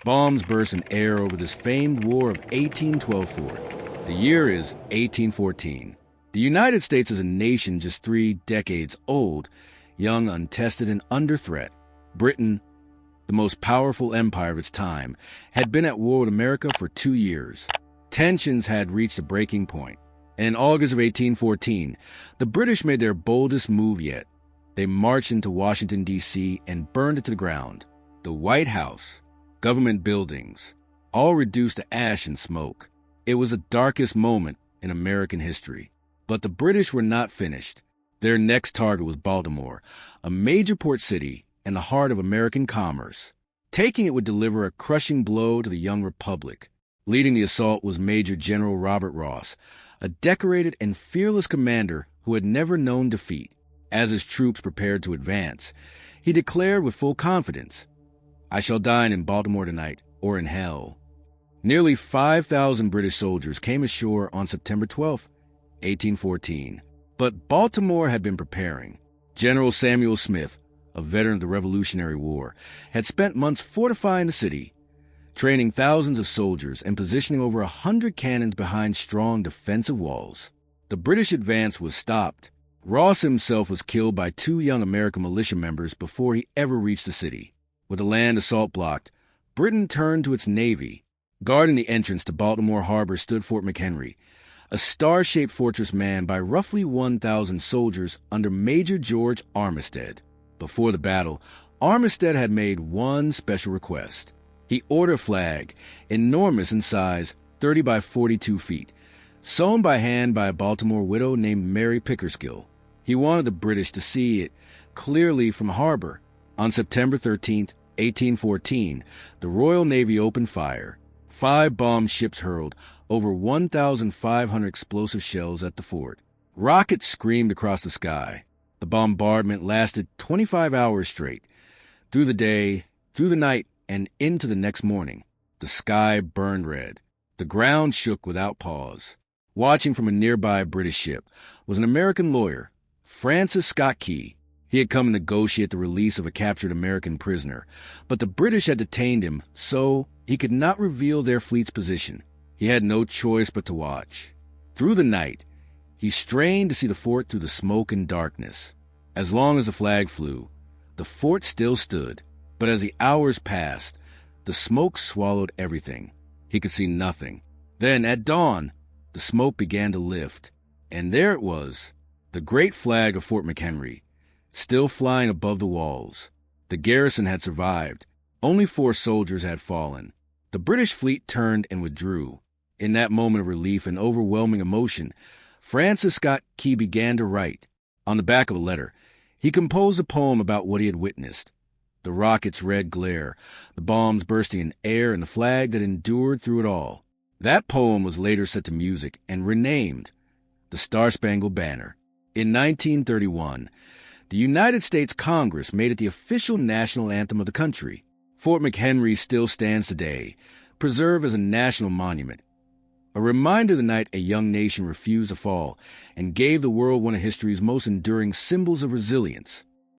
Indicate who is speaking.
Speaker 1: Bombs burst in air over this famed War of 1812 fort. The year is 1814. The United States is a nation just 3 decades old, young, untested, and under threat. Britain, the most powerful empire of its time, had been at war with America for 2 years. Tensions had reached a breaking point, and in August of 1814, the British made their boldest move yet. They marched into Washington, D.C., and burned it to the ground. The White House, government buildings, all reduced to ash and smoke. It was the darkest moment in American history. But the British were not finished. Their next target was Baltimore, a major port city and the heart of American commerce. Taking it would deliver a crushing blow to the young republic. Leading the assault was Major General Robert Ross, a decorated and fearless commander who had never known defeat. As his troops prepared to advance, he declared with full confidence, "I shall dine in Baltimore tonight, or in hell." Nearly 5,000 British soldiers came ashore on September 12, 1814. But Baltimore had been preparing. General Samuel Smith, a veteran of the Revolutionary War, had spent months fortifying the city, training thousands of soldiers and positioning over 100 cannons behind strong defensive walls. The British advance was stopped. Ross himself was killed by 2 young American militia members before he ever reached the city. With the land assault blocked, Britain turned to its navy. Guarding the entrance to Baltimore Harbor stood Fort McHenry, a star-shaped fortress manned by roughly 1,000 soldiers under Major George Armistead. Before the battle, Armistead had made one special request. He ordered a flag, enormous in size, 30 by 42 feet, sewn by hand by a Baltimore widow named Mary Pickersgill. He wanted the British to see it clearly from harbor. On September 13, 1814, the Royal Navy opened fire. 5 bomb ships hurled over 1,500 explosive shells at the fort. Rockets screamed across the sky. The bombardment lasted 25 hours straight. Through the day, through the night, and into the next morning, the sky burned red. The ground shook without pause. Watching from a nearby British ship was an American lawyer, Francis Scott Key. He had come to negotiate the release of a captured American prisoner, but the British had detained him, so he could not reveal their fleet's position. He had no choice but to watch. Through the night, he strained to see the fort through the smoke and darkness. As long as the flag flew, the fort still stood, but as the hours passed, the smoke swallowed everything. He could see nothing. Then, at dawn, the smoke began to lift, and there it was, the great flag of Fort McHenry, still flying above the walls. The garrison had survived. Only 4 soldiers had fallen. The British fleet turned and withdrew. In that moment of relief and overwhelming emotion, Francis Scott Key began to write. On the back of a letter, he composed a poem about what he had witnessed. The rocket's red glare, the bombs bursting in air, and the flag that endured through it all. That poem was later set to music and renamed the Star-Spangled Banner. In 1931, the United States Congress made it the official national anthem of the country. Fort McHenry still stands today, preserved as a national monument. A reminder of the night a young nation refused to fall and gave the world one of history's most enduring symbols of resilience.